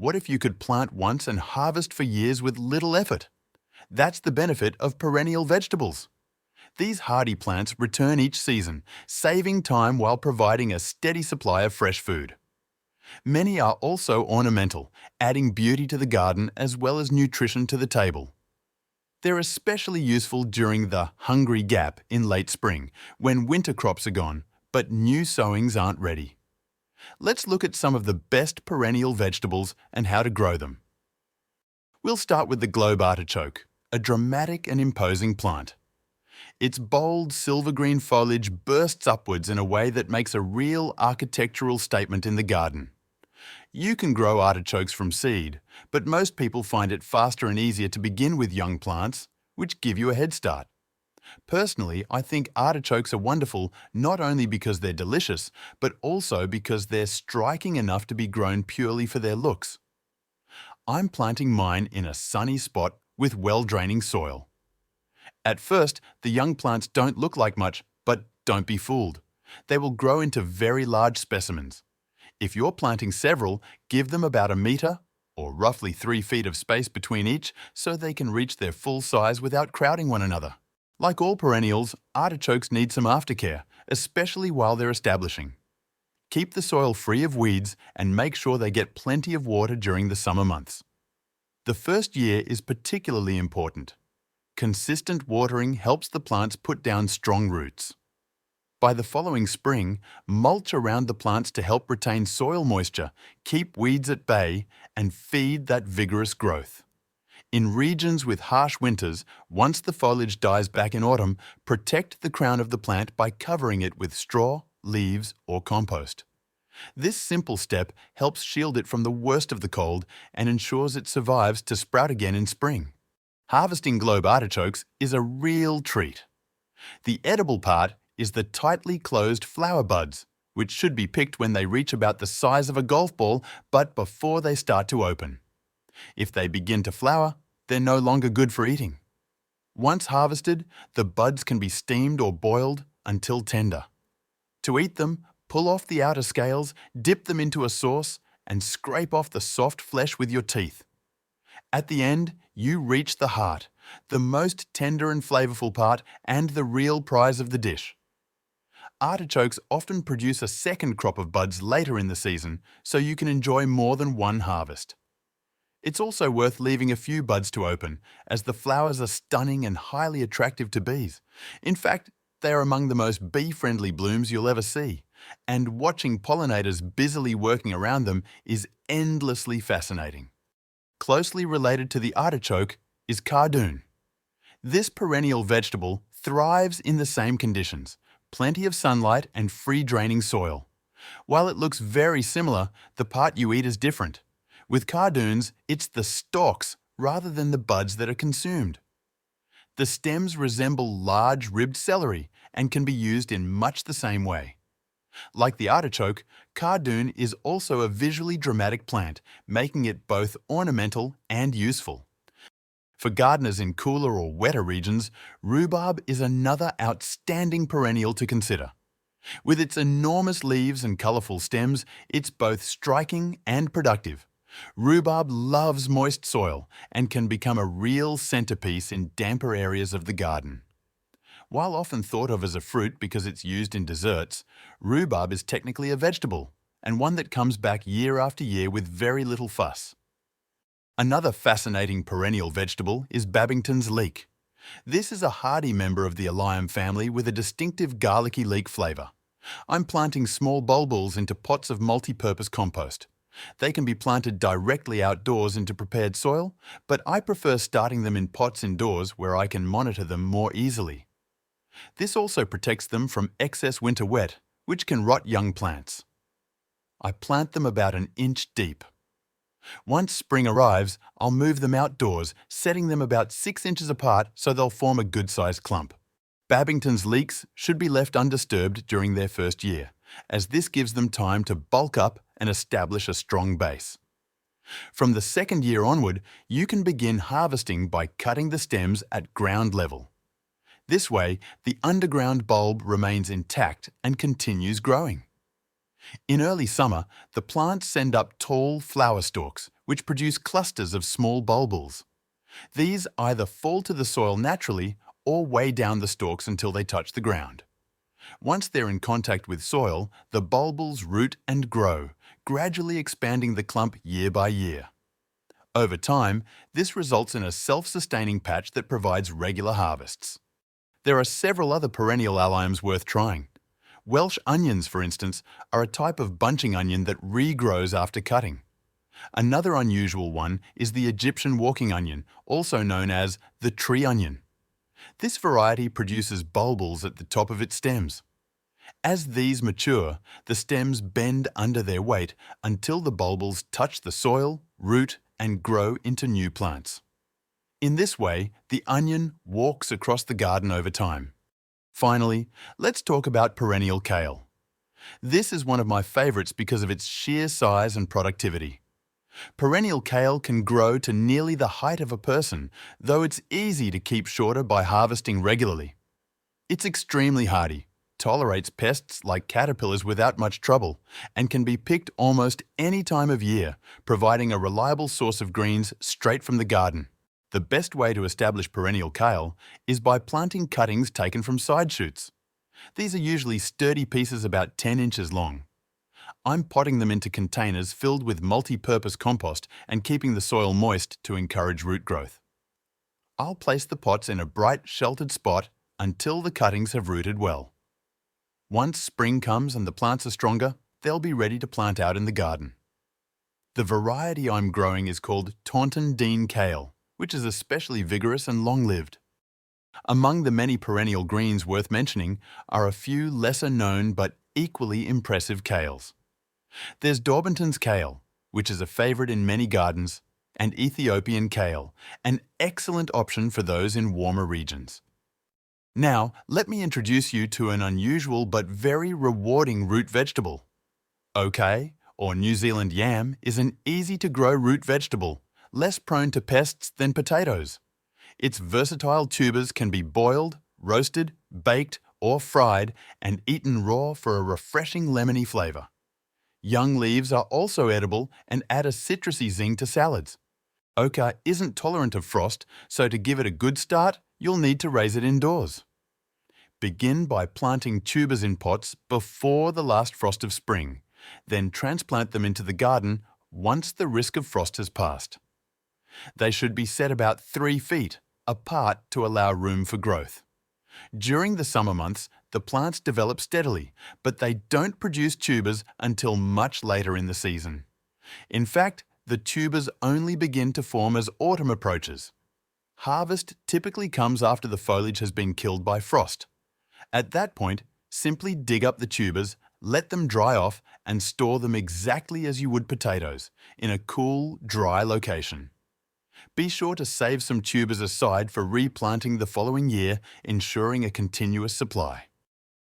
What if you could plant once and harvest for years with little effort? That's the benefit of perennial vegetables. These hardy plants return each season, saving time while providing a steady supply of fresh food. Many are also ornamental, adding beauty to the garden as well as nutrition to the table. They're especially useful during the hungry gap in late spring, when winter crops are gone, but new sowings aren't ready. Let's look at some of the best perennial vegetables and how to grow them. We'll start with the globe artichoke, a dramatic and imposing plant. Its bold silver-green foliage bursts upwards in a way that makes a real architectural statement in the garden. You can grow artichokes from seed, but most people find it faster and easier to begin with young plants, which give you a head start. Personally, I think artichokes are wonderful not only because they're delicious, but also because they're striking enough to be grown purely for their looks. I'm planting mine in a sunny spot with well-draining soil. At first, the young plants don't look like much, but don't be fooled. They will grow into very large specimens. If you're planting several, give them about 1 meter, or roughly 3 feet of space between each, so they can reach their full size without crowding one another. Like all perennials, artichokes need some aftercare, especially while they're establishing. Keep the soil free of weeds and make sure they get plenty of water during the summer months. The first year is particularly important. Consistent watering helps the plants put down strong roots. By the following spring, mulch around the plants to help retain soil moisture, keep weeds at bay, and feed that vigorous growth. In regions with harsh winters, once the foliage dies back in autumn, protect the crown of the plant by covering it with straw, leaves, or compost. This simple step helps shield it from the worst of the cold and ensures it survives to sprout again in spring. Harvesting globe artichokes is a real treat. The edible part is the tightly closed flower buds, which should be picked when they reach about the size of a golf ball, but before they start to open. If they begin to flower, they're no longer good for eating. Once harvested, the buds can be steamed or boiled until tender. To eat them, pull off the outer scales, dip them into a sauce, and scrape off the soft flesh with your teeth. At the end, you reach the heart, the most tender and flavorful part, and the real prize of the dish. Artichokes often produce a second crop of buds later in the season, so you can enjoy more than one harvest. It's also worth leaving a few buds to open, as the flowers are stunning and highly attractive to bees. In fact, they are among the most bee-friendly blooms you'll ever see, and watching pollinators busily working around them is endlessly fascinating. Closely related to the artichoke is cardoon. This perennial vegetable thrives in the same conditions, plenty of sunlight and free-draining soil. While it looks very similar, the part you eat is different. With cardoons, it's the stalks rather than the buds that are consumed. The stems resemble large ribbed celery and can be used in much the same way. Like the artichoke, cardoon is also a visually dramatic plant, making it both ornamental and useful. For gardeners in cooler or wetter regions, rhubarb is another outstanding perennial to consider. With its enormous leaves and colourful stems, it's both striking and productive. Rhubarb loves moist soil and can become a real centerpiece in damper areas of the garden. While often thought of as a fruit because it's used in desserts, rhubarb is technically a vegetable, and one that comes back year after year with very little fuss. Another fascinating perennial vegetable is Babington's leek. This is a hardy member of the Allium family with a distinctive garlicky leek flavour. I'm planting small bulbils into pots of multi-purpose compost. They can be planted directly outdoors into prepared soil, but I prefer starting them in pots indoors where I can monitor them more easily. This also protects them from excess winter wet, which can rot young plants. I plant them about 1 inch deep. Once spring arrives, I'll move them outdoors, setting them about 6 inches apart so they'll form a good-sized clump. Babington's leeks should be left undisturbed during their first year, as this gives them time to bulk up and establish a strong base. From the second year onward, you can begin harvesting by cutting the stems at ground level. This way, the underground bulb remains intact and continues growing. In early summer, the plants send up tall flower stalks, which produce clusters of small bulbils. These either fall to the soil naturally or weigh down the stalks until they touch the ground. Once they're in contact with soil, the bulbils root and grow, gradually expanding the clump year by year. Over time, this results in a self-sustaining patch that provides regular harvests. There are several other perennial alliums worth trying. Welsh onions, for instance, are a type of bunching onion that regrows after cutting. Another unusual one is the Egyptian walking onion, also known as the tree onion. This variety produces bulbils at the top of its stems. As these mature, the stems bend under their weight until the bulbils touch the soil, root, and grow into new plants. In this way, the onion walks across the garden over time. Finally, let's talk about perennial kale. This is one of my favorites because of its sheer size and productivity. Perennial kale can grow to nearly the height of a person, though it's easy to keep shorter by harvesting regularly. It's extremely hardy, tolerates pests like caterpillars without much trouble, and can be picked almost any time of year, providing a reliable source of greens straight from the garden. The best way to establish perennial kale is by planting cuttings taken from side shoots. These are usually sturdy pieces about 10 inches long. I'm potting them into containers filled with multi-purpose compost and keeping the soil moist to encourage root growth. I'll place the pots in a bright, sheltered spot until the cuttings have rooted well. Once spring comes and the plants are stronger, they'll be ready to plant out in the garden. The variety I'm growing is called Taunton Dean Kale, which is especially vigorous and long-lived. Among the many perennial greens worth mentioning are a few lesser-known but equally impressive kales. There's Babington's kale, which is a favourite in many gardens, and Ethiopian kale, an excellent option for those in warmer regions. Now, let me introduce you to an unusual but very rewarding root vegetable. Oke, or New Zealand yam, is an easy-to-grow root vegetable, less prone to pests than potatoes. Its versatile tubers can be boiled, roasted, baked, or fried and eaten raw for a refreshing lemony flavour. Young leaves are also edible and add a citrusy zing to salads. Oke isn't tolerant of frost, so to give it a good start, you'll need to raise it indoors. Begin by planting tubers in pots before the last frost of spring, then transplant them into the garden once the risk of frost has passed. They should be set about 3 feet apart to allow room for growth. During the summer months, the plants develop steadily, but they don't produce tubers until much later in the season. In fact, the tubers only begin to form as autumn approaches. Harvest typically comes after the foliage has been killed by frost. At that point, simply dig up the tubers, let them dry off, and store them exactly as you would potatoes, in a cool, dry location. Be sure to save some tubers aside for replanting the following year, ensuring a continuous supply.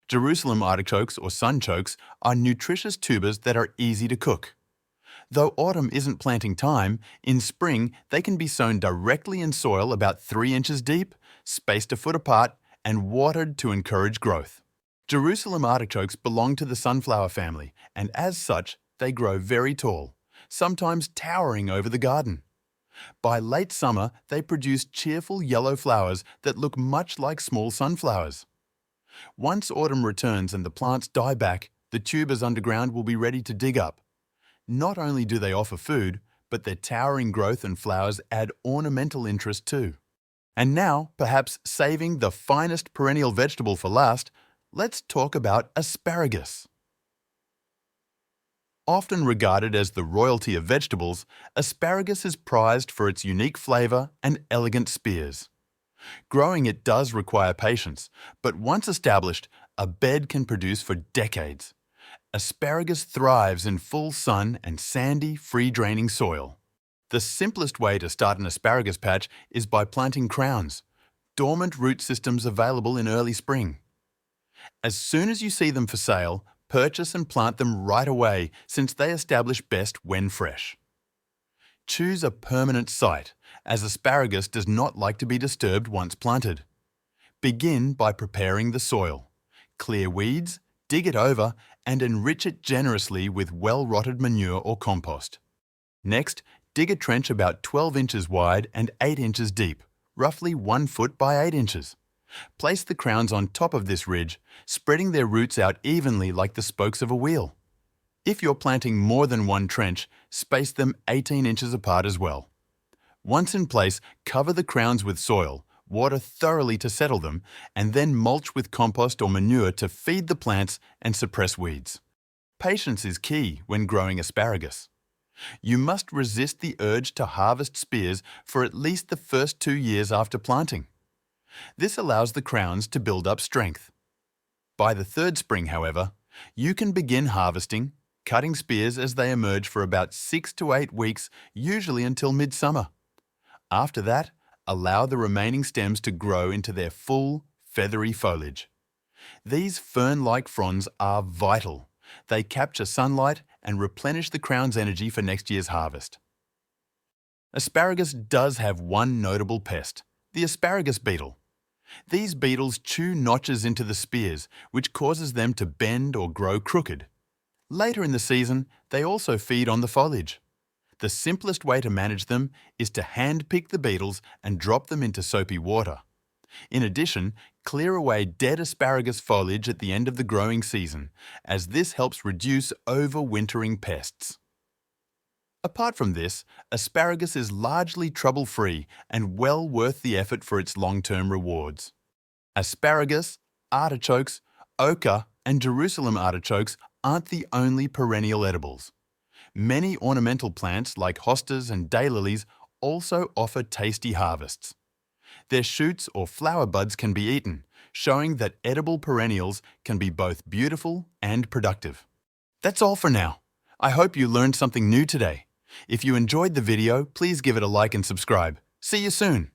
Jerusalem artichokes or sunchokes are nutritious tubers that are easy to cook. Though autumn isn't planting time, in spring they can be sown directly in soil about 3 inches deep, spaced a foot apart, and watered to encourage growth. Jerusalem artichokes belong to the sunflower family, and as such, they grow very tall, sometimes towering over the garden. By late summer, they produce cheerful yellow flowers that look much like small sunflowers. Once autumn returns and the plants die back, the tubers underground will be ready to dig up. Not only do they offer food, but their towering growth and flowers add ornamental interest too. And now, perhaps saving the finest perennial vegetable for last, let's talk about asparagus. Often regarded as the royalty of vegetables, asparagus is prized for its unique flavour and elegant spears. Growing it does require patience, but once established, a bed can produce for decades. Asparagus thrives in full sun and sandy, free-draining soil. The simplest way to start an asparagus patch is by planting crowns, dormant root systems available in early spring. As soon as you see them for sale, purchase and plant them right away, since they establish best when fresh. Choose a permanent site, as asparagus does not like to be disturbed once planted. Begin by preparing the soil. Clear weeds, dig it over, and enrich it generously with well-rotted manure or compost. Next, dig a trench about 12 inches wide and 8 inches deep, roughly 1 foot by 8 inches. Place the crowns on top of this ridge, spreading their roots out evenly like the spokes of a wheel. If you're planting more than one trench, space them 18 inches apart as well. Once in place, cover the crowns with soil, water thoroughly to settle them, and then mulch with compost or manure to feed the plants and suppress weeds. Patience is key when growing asparagus. You must resist the urge to harvest spears for at least the first 2 years after planting. This allows the crowns to build up strength. By the third spring, however, you can begin harvesting, cutting spears as they emerge for about 6 to 8 weeks, usually until midsummer. After that, allow the remaining stems to grow into their full, feathery foliage. These fern-like fronds are vital. They capture sunlight and replenish the crown's energy for next year's harvest. Asparagus does have one notable pest, the asparagus beetle. These beetles chew notches into the spears, which causes them to bend or grow crooked. Later in the season, they also feed on the foliage. The simplest way to manage them is to hand-pick the beetles and drop them into soapy water. In addition, clear away dead asparagus foliage at the end of the growing season, as this helps reduce overwintering pests. Apart from this, asparagus is largely trouble-free and well worth the effort for its long-term rewards. Asparagus, artichokes, ochre, and Jerusalem artichokes aren't the only perennial edibles. Many ornamental plants like hostas and daylilies also offer tasty harvests. Their shoots or flower buds can be eaten, showing that edible perennials can be both beautiful and productive. That's all for now. I hope you learned something new today. If you enjoyed the video, please give it a like and subscribe. See you soon!